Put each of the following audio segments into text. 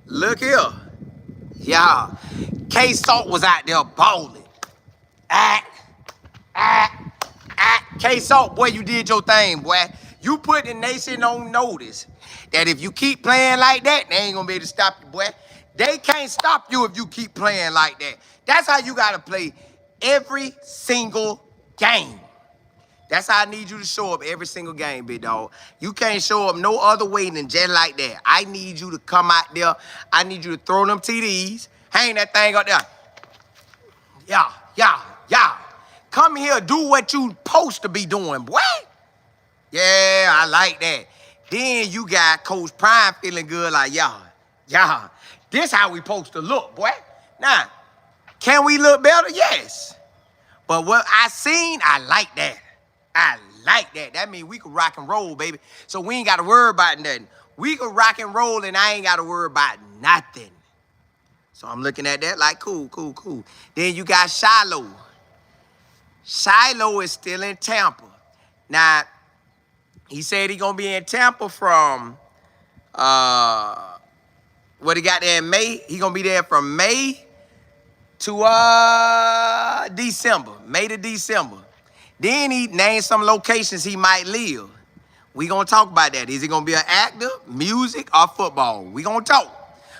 Look here. Yeah. K-Salt was out there balling. K-Salt, boy, you did your thing, boy. You put the nation on notice that if you keep playing like that, they ain't gonna be able to stop you, boy. They can't stop you if you keep playing like that. That's how you gotta play every single game. That's how I need you to show up every single game, big dog. You can't show up no other way than just like that. I need you to come out there. I need you to throw them TDs. Hang that thing up there. Yeah. Come here, do what you supposed to be doing, boy. Yeah, I like that. Then you got Coach Prime feeling good like, yeah. This how we supposed to look, boy. Now, can we look better? Yes. But what I seen, I like that. I like that. That means we can rock and roll, baby. So we ain't got to worry about nothing. We can rock and roll and I ain't got to worry about nothing. So I'm looking at that like, cool. Then you got Shiloh. Shilo is still in Tampa. Now, he said he gonna be in Tampa from, what he got there in May? He gonna be there from May to December. May to December. Then he named some locations he might live. We gonna talk about that. Is he gonna be an actor, music, or football? We gonna talk.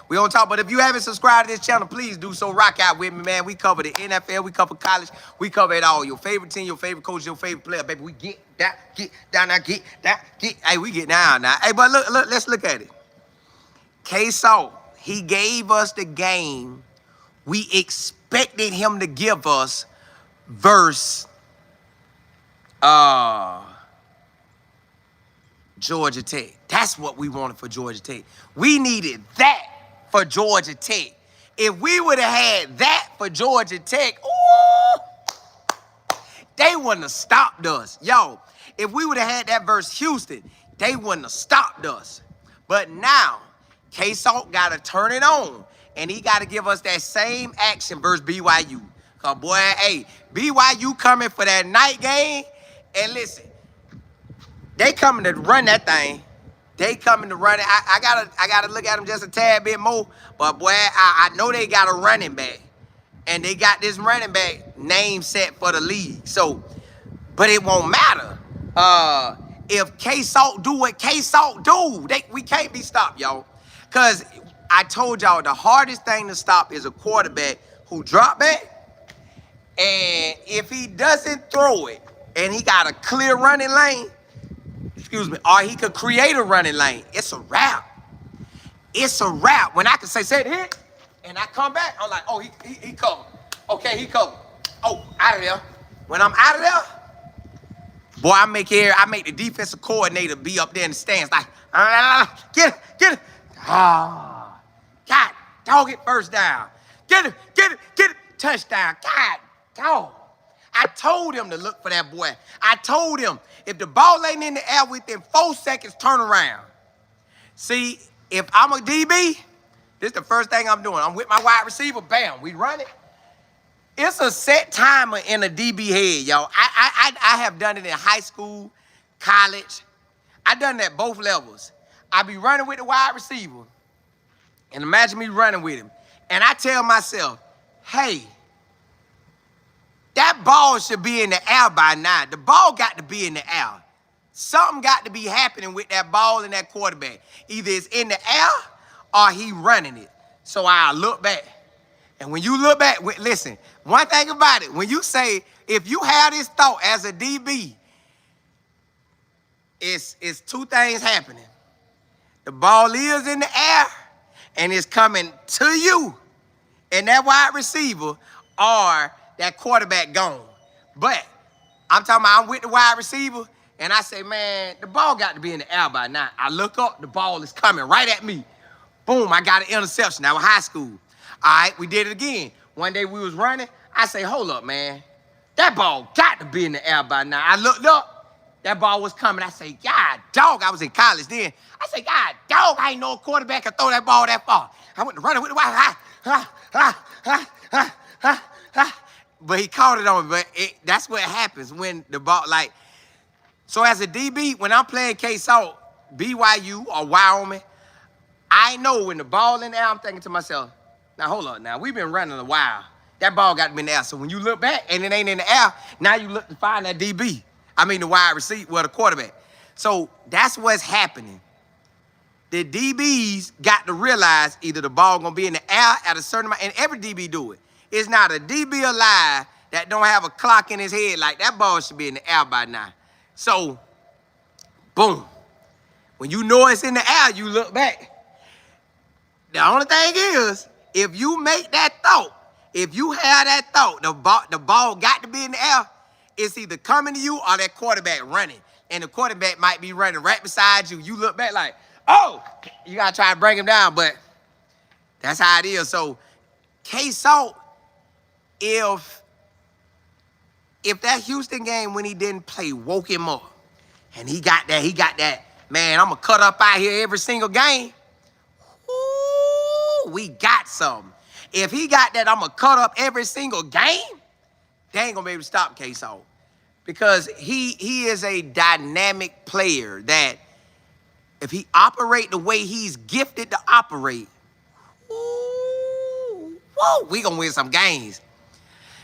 But if you haven't subscribed to this channel, please do so. Rock out with me, man. We cover the NFL, we cover college, we cover it all. Your favorite team, your favorite coach, your favorite player, baby. We get down. Hey, we get down now. Hey, but look, let's look at it. K-Salt, he gave us the game we expected him to give us versus Georgia Tech. That's what we wanted for Georgia Tech. We needed that for Georgia Tech. If we would have had that for Georgia Tech, ooh, they wouldn't have stopped us. Yo, if we would have had that versus Houston, they wouldn't have stopped us. But now, K-Salt got to turn it on, and he got to give us that same action versus BYU. Because, boy, hey, BYU coming for that night game, and listen, they coming to run that thing. They coming to run it. I gotta look at them just a tad bit more. But boy, I know they got a running back. And they got this running back name set for the league. So, but it won't matter. If K-Salt do what K-Salt do, we can't be stopped, y'all. Because I told y'all the hardest thing to stop is a quarterback who drop back. And if he doesn't throw it and he got a clear running lane, or he could create a running lane, it's a wrap. It's a wrap. When I can say it hit, and I come back, I'm like, oh, he covered. Okay, he covered. Oh, out of there. When I'm out of there, boy, I make the defensive coordinator be up there in the stands like, get it. God, dog it, first down. Get it, touchdown. God, dog. I told him to look for that boy. I told him, if the ball ain't in the air within 4 seconds, turn around. See, if I'm a DB, this is the first thing I'm doing. I'm with my wide receiver, bam, we run it. It's a set timer in a DB head, y'all. I have done it in high school, college. I done it at both levels. I be running with the wide receiver, and imagine me running with him. And I tell myself, hey, that ball should be in the air by now. The ball got to be in the air. Something got to be happening with that ball and that quarterback. Either it's in the air or he running it. So I look back. And when you look back, listen, one thing about it, when you say, if you have this thought as a DB, it's two things happening. The ball is in the air and it's coming to you and that wide receiver, or that quarterback gone. But I'm talking about I'm with the wide receiver, and I say, man, the ball got to be in the air by now. I look up, the ball is coming right at me. Boom, I got an interception. That was high school. All right, we did it again. One day we was running. I say, hold up, man. That ball got to be in the air by now. I looked up, that ball was coming. I say, God, dog, I was in college then. I say, God, dog, I ain't no quarterback can throw that ball that far. I went to running with the wide. But he caught it on me. But that's what happens when the ball, like, so as a DB, when I'm playing K-Salt, BYU or Wyoming, I know when the ball in the air, I'm thinking to myself, now hold up now, we've been running a while. That ball got to be in the air. So when you look back and it ain't in the air, now you look to find that DB. I mean the wide receiver, well, the quarterback. So that's what's happening. The DBs got to realize either the ball gonna be in the air at a certain amount, and every DB do it. It's not a DB alive that don't have a clock in his head like that ball should be in the air by now. So, boom. When you know it's in the air, you look back. The only thing is, if you make that thought, if you have that thought, the ball got to be in the air, it's either coming to you or that quarterback running. And the quarterback might be running right beside you. You look back like, oh, you got to try to bring him down. But that's how it is. So, K-Salt, if that Houston game when he didn't play woke him up, and he got that, man, I'm going to cut up out here every single game. Ooh, we got something. If he got that, I'm going to cut up every single game, they ain't going to be able to stop K-Salt. Because he is a dynamic player that if he operate the way he's gifted to operate, ooh, whoa, we going to win some games.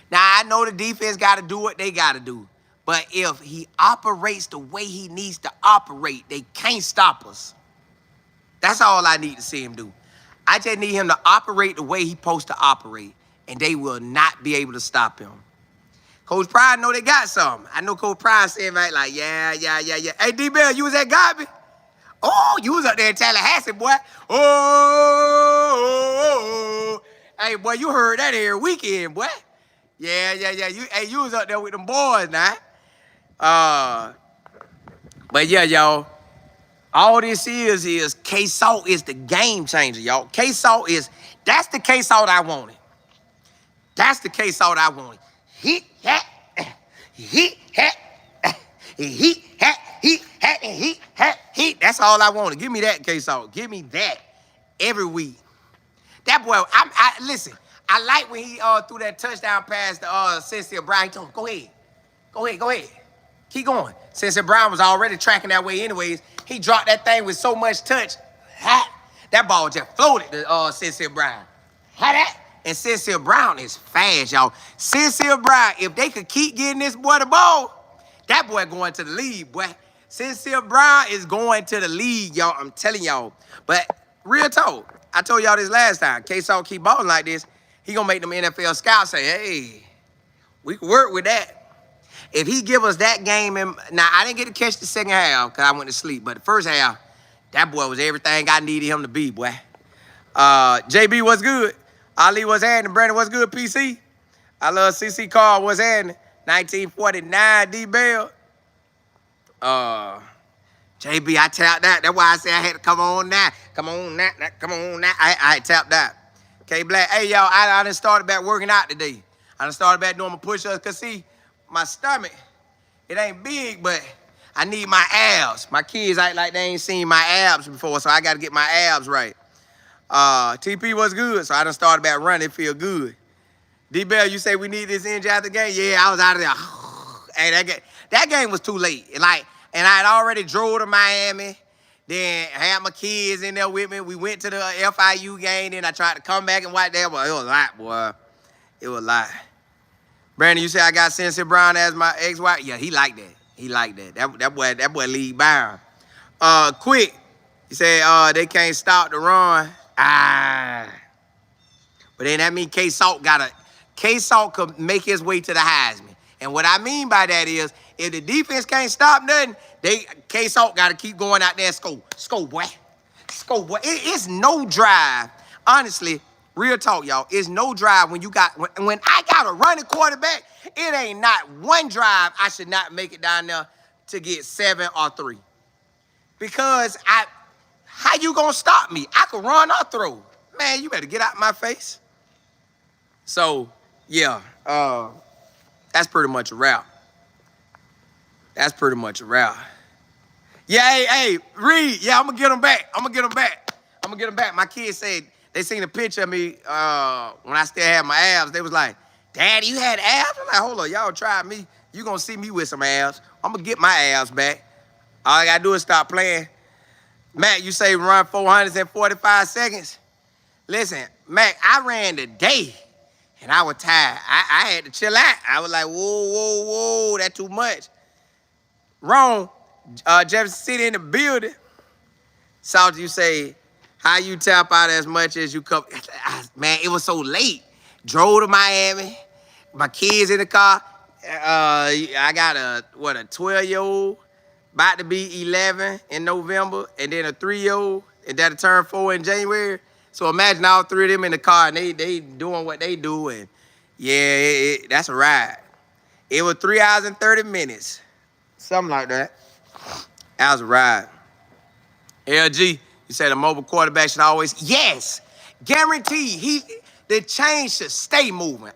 Now, I know the defense got to do what they got to do. But if he operates the way he needs to operate, they can't stop us. That's all I need to see him do. I just need him to operate the way he's supposed to operate, and they will not be able to stop him. Coach Pride know they got something. I know Coach Pride said like, yeah. Hey, D-Bell, you was at Gobby? Oh, you was up there in Tallahassee, boy. Oh. Hey, boy, you heard that every weekend, boy. Yeah. You was up there with them boys now. But yeah, y'all. All this is K-Salt is the game changer, y'all. K-Salt that's the K-Salt I wanted. That's the K-Salt I wanted. He hat. That's all I wanted. Give me that K-Salt. Give me that every week. That boy, listen, I like when he threw that touchdown pass to Cynthia Brown. He told him, go ahead. Keep going. Cynthia Brown was already tracking that way anyways. He dropped that thing with so much touch. That ball just floated to Cynthia Brown. And Cynthia Brown is fast, y'all. Cynthia Brown, if they could keep getting this boy the ball, that boy going to the league, boy. Cynthia Brown is going to the league, y'all. I'm telling y'all. But real talk, I told y'all this last time. K-Salt keep balling like this, he going to make them NFL scouts say, hey, we can work with that. If he give us that game, now I didn't get to catch the second half because I went to sleep, but the first half, that boy was everything I needed him to be, boy. JB, what's good? Ali, what's happening? Brandon, what's good? PC? I love CC Carl, what's happening? 1949, D-Bell. JB, I tapped that. That's why I said I had to come on now. Come on now. I tapped that. K Black, hey, y'all, I done started back working out today. I done started back doing my push-ups because, see, my stomach, it ain't big, but I need my abs. My kids act like they ain't seen my abs before, so I got to get my abs right. TP was good, so I done started back running. It feel good. D-Bell, you say we need this engine after the game? Yeah, I was out of there. Hey, that game was too late. And I had already drove to Miami. Then I had my kids in there with me. We went to the FIU game. Then I tried to come back and watch that. But it was a lot, boy. It was a lot. Brandon, you say I got Cynthia Brown as my ex-wife? Yeah, he like that. That boy league bound. Quick, you say they can't stop the run. But then that means K-Salt could make his way to the Heisman. And what I mean by that is, if the defense can't stop nothing, K-Salt got to keep going out there and score, boy. It's no drive. Honestly, real talk, y'all. It's no drive when I got a running quarterback, it ain't not one drive I should not make it down there to get 7 or 3. Because how you gonna stop me? I can run or throw. Man, you better get out my face. So, yeah, that's pretty much a wrap. Yeah, hey, Reed, yeah, I'm gonna get him back. My kids said they seen a picture of me when I still had my abs. They was like, Daddy, you had abs? I'm like, hold on, y'all try me. You gonna see me with some abs. I'm gonna get my abs back. All I gotta do is stop playing. Mac, you say run 400s in 45 seconds? Listen, Mac, I ran today and I was tired. I had to chill out. I was like, whoa, that's too much. Wrong. Jefferson City in the building. Salt, you say, how you tap out as much as you come? Man, it was so late. Drove to Miami. My kids in the car. I got a 12-year-old, about to be 11 in November, and then a 3-year-old, and that'll turn 4 in January. So imagine all three of them in the car, and they doing what they do, and yeah, that's a ride. It was 3 hours and 30 minutes, something like that. That was a ride. LG, you said a mobile quarterback should always, yes, guaranteed. The chain should stay moving.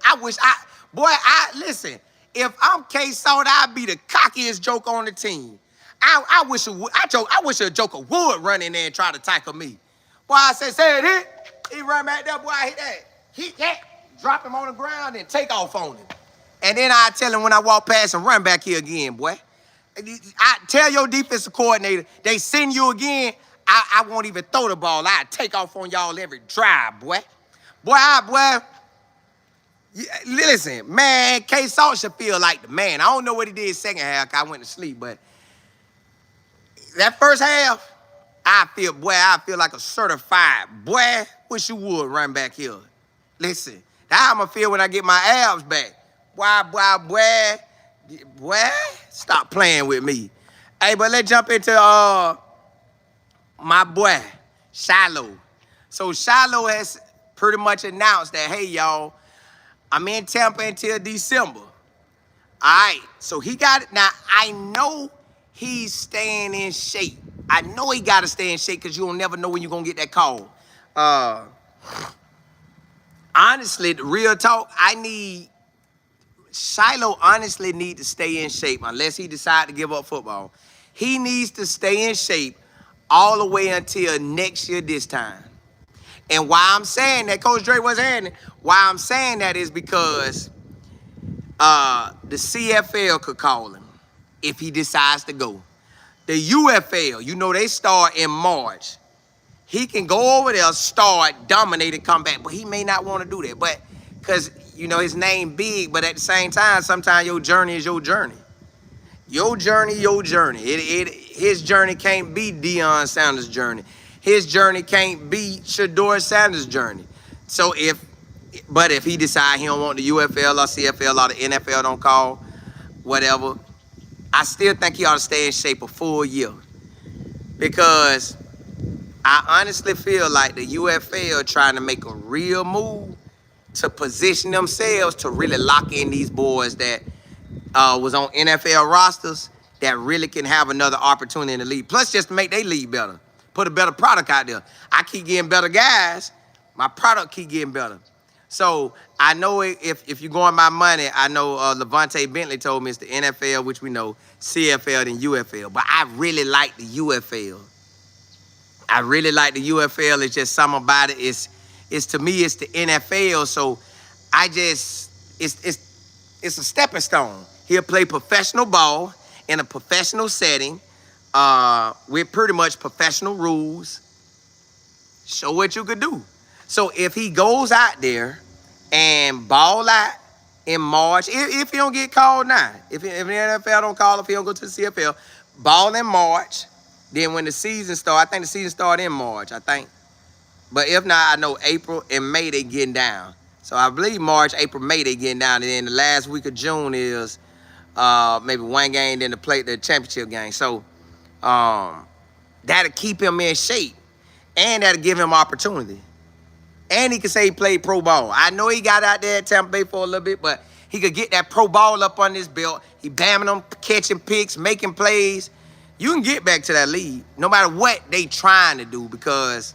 Listen, if I'm K-Salt, I'd be the cockiest joke on the team. I wish a joker would run in there and try to tackle me. Boy, I say it hit. He run back there, boy, I hit that. Drop him on the ground and take off on him. And then I tell him when I walk past him, run back here again, boy. I tell your defensive coordinator, they send you again, I won't even throw the ball. I take off on y'all every drive, boy. Listen, man, K-Salt should feel like the man. I don't know what he did second half, I went to sleep, but that first half, I feel like a certified, boy, wish you would run back here. Listen, that's how I'm going to feel when I get my abs back. Boy, stop playing with me. Hey, but let's jump into my boy, Shiloh. So Shiloh has pretty much announced that, hey, y'all, I'm in Tampa until December. All right, so he got it. Now, I know he's staying in shape. I know he got to stay in shape because you'll never know when you're going to get that call. Honestly, the real talk, Shiloh honestly need to stay in shape unless he decide to give up football. He needs to stay in shape all the way until next year this time. And why I'm saying that, Coach Dre was saying, why I'm saying that is because the CFL could call him if he decides to go. The UFL, you know, they start in March. He can go over there, start, dominate, and come back. But he may not want to do that. But because, you know, his name big, but at the same time, sometimes your journey is your journey. Your journey. His journey can't be Deion Sanders' journey. His journey can't be Shador Sanders' journey. So if he decide he don't want the UFL or CFL or the NFL don't call, whatever, I still think he ought to stay in shape a full year. Because I honestly feel like the UFL trying to make a real move to position themselves to really lock in these boys that was on NFL rosters that really can have another opportunity in the league. Plus, just to make their league better. Put a better product out there. I keep getting better guys. My product keep getting better. So I know if you're going by money, I know Levante Bentley told me it's the NFL, which we know, CFL, then UFL. But I really like the UFL. I really like the UFL. It's just something about it. It's to me, it's the NFL. So it's a stepping stone. He'll play professional ball in a professional setting with pretty much professional rules. Show what you could do. So if he goes out there and ball out in March, if he don't get called now, if the NFL don't call, if he don't go to the CFL, ball in March. Then when the season starts, I think the season started in March, I think. But if not, I know April and May they getting down. So I believe March, April, May they getting down. And then the last week of June is maybe one game, then the championship game. So that'll keep him in shape. And that'll give him opportunity. And he can say he played pro ball. I know he got out there at Tampa Bay for a little bit, but he could get that pro ball up on his belt. He bamming them, catching picks, making plays. You can get back to that league no matter what they trying to do because,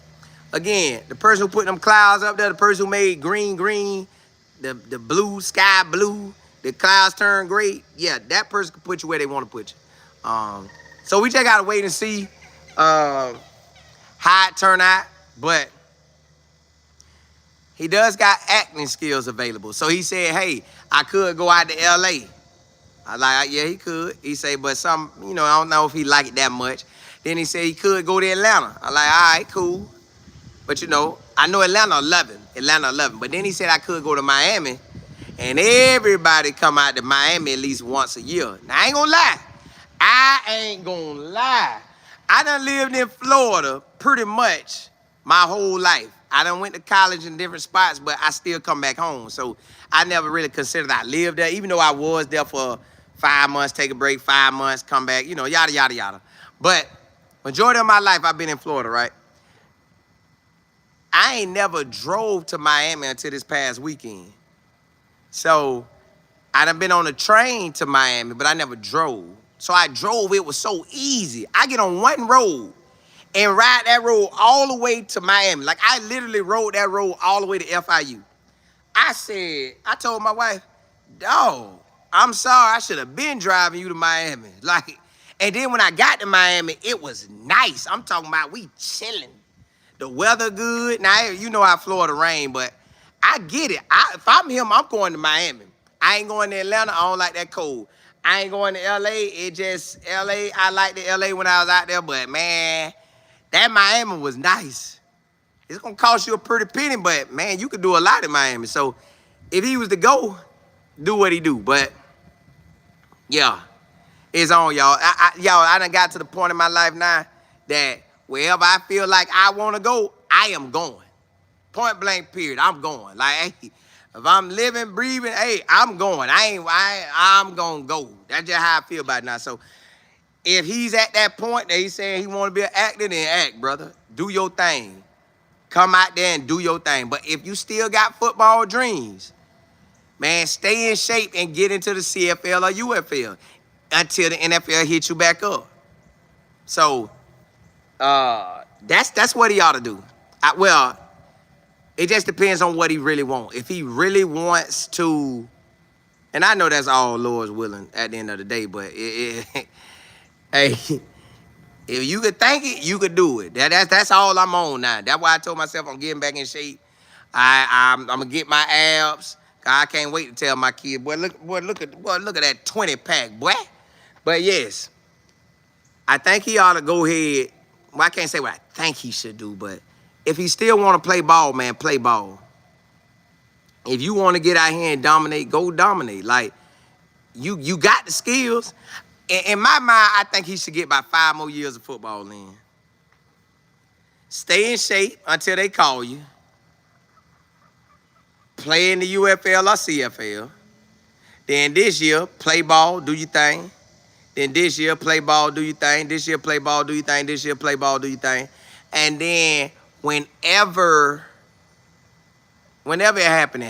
again, the person who put them clouds up there, the person who made green, the blue, sky blue, the clouds turn gray, yeah, that person can put you where they want to put you. So we just got to wait and see how it turn out. But he does got acting skills available. So he said, hey, I could go out to L.A. I like, yeah, he could. He said, but I don't know if he like it that much. Then he said he could go to Atlanta. I'm like, all right, cool. But you know, I know Atlanta 11. But then he said I could go to Miami. And everybody come out to Miami at least once a year. Now, I ain't gonna lie. I done lived in Florida pretty much my whole life. I done went to college in different spots, but I still come back home. So I never really considered I lived there, even though I was there for 5 months, take a break, 5 months, come back, you know, yada, yada, yada. But majority of my life, I've been in Florida, right? I ain't never drove to Miami until this past weekend. So I done been on a train to Miami, but I never drove. So I drove, it was so easy. I get on one road and ride that road all the way to Miami. Like I literally rode that road all the way to FIU. I told my wife, dog, I'm sorry, I should have been driving you to Miami. Like, and then when I got to Miami, it was nice. I'm talking about we chilling. The weather good. Now, you know how Florida rain, but I get it. If I'm him, I'm going to Miami. I ain't going to Atlanta. I don't like that cold. I ain't going to LA. LA. I liked the LA when I was out there, but man, that Miami was nice. It's gonna cost you a pretty penny, but man, you could do a lot in Miami. So if he was to go, do what he do. But yeah, it's on, y'all. I done got to the point in my life now that wherever I feel like I want to go, I am going. Point blank, period. I'm going. Like, hey, if I'm living, breathing, hey, I'm going. I'm gonna go. That's just how I feel about it now. So if he's at that point that he's saying he want to be an actor, then act, brother. Do your thing. Come out there and do your thing. But if you still got football dreams, man, stay in shape and get into the CFL or UFL until the NFL hit you back up. So that's what he ought to do. Well, it just depends on what he really wants. If he really wants to, and I know that's all Lord's willing at the end of the day, but hey, if you could think it, you could do it. That's all I'm on now. That's why I told myself I'm getting back in shape. I'm gonna get my abs. I can't wait to tell my kid, boy, look at that 20-pack, boy. But yes, I think he ought to go ahead. Well, I can't say what I think he should do, but if he still want to play ball, man, play ball. If you want to get out here and dominate, go dominate. Like, you got the skills. In my mind, I think he should get about 5 more years of football in. Stay in shape until they call you. Play in the UFL or CFL. Then this year, play ball, do your thing. Then this year, play ball, do your thing. This year, play ball, do your thing. This year, play ball, do your thing. And then whenever it happen,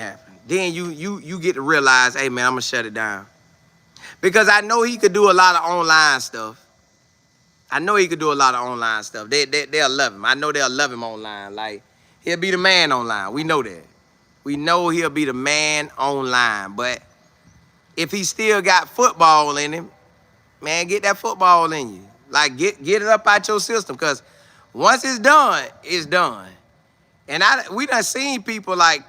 then you get to realize, hey, man, I'm going to shut it down. Because I know he could do a lot of online stuff. They'll love him. I know they'll love him online. Like, he'll be the man online. We know that. We know he'll be the man online. But if he still got football in him, man, get that football in you. Like, get it up out your system. Because once it's done, it's done. And we done seen people like,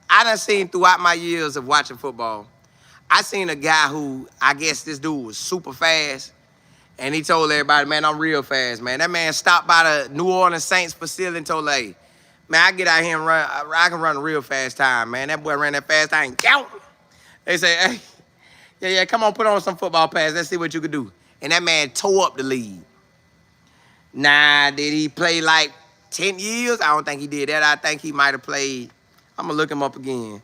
I done seen throughout my years of watching football, I seen a guy who, I guess this dude was super fast, and he told everybody, man, I'm real fast, man. That man stopped by the New Orleans Saints facility and told, hey, man, I get out here and run, I can run a real fast time, man. That boy ran that fast time, count. They say, hey, yeah, come on, put on some football pads. Let's see what you can do. And that man tore up the league. Nah, did he play like 10 years? I don't think he did that. I think he might have played, I'm going to look him up again.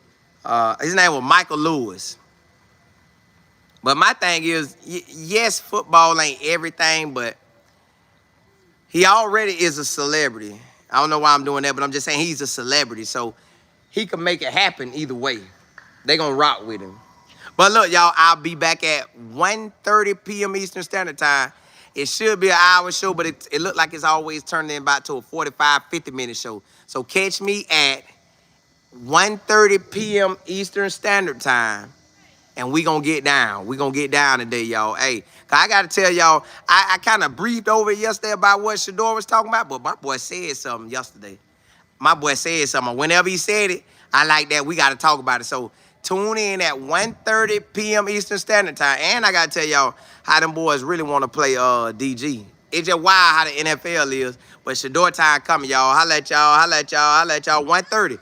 His name was Michael Lewis. But my thing is, yes, football ain't everything, but he already is a celebrity. I don't know why I'm doing that, but I'm just saying he's a celebrity. So he can make it happen either way. They going to rock with him. But look, y'all, I'll be back at 1:30 p.m. Eastern Standard Time. It should be an hour show, but it looked like it's always turning about to a 45, 50-minute show. So catch me at 1:30 p.m. Eastern Standard Time. And we gonna get down. We gonna get down today, y'all. Hey, 'cause I gotta tell y'all, I kind of briefed over yesterday about what Shador was talking about, but my boy said something yesterday. Whenever he said it, I like that. We gotta talk about it. So tune in at 1:30 p.m. Eastern Standard Time. And I gotta tell y'all how them boys really want to play DG. It's just wild how the NFL is. But Shador time coming, y'all. Holla at y'all. 1:30.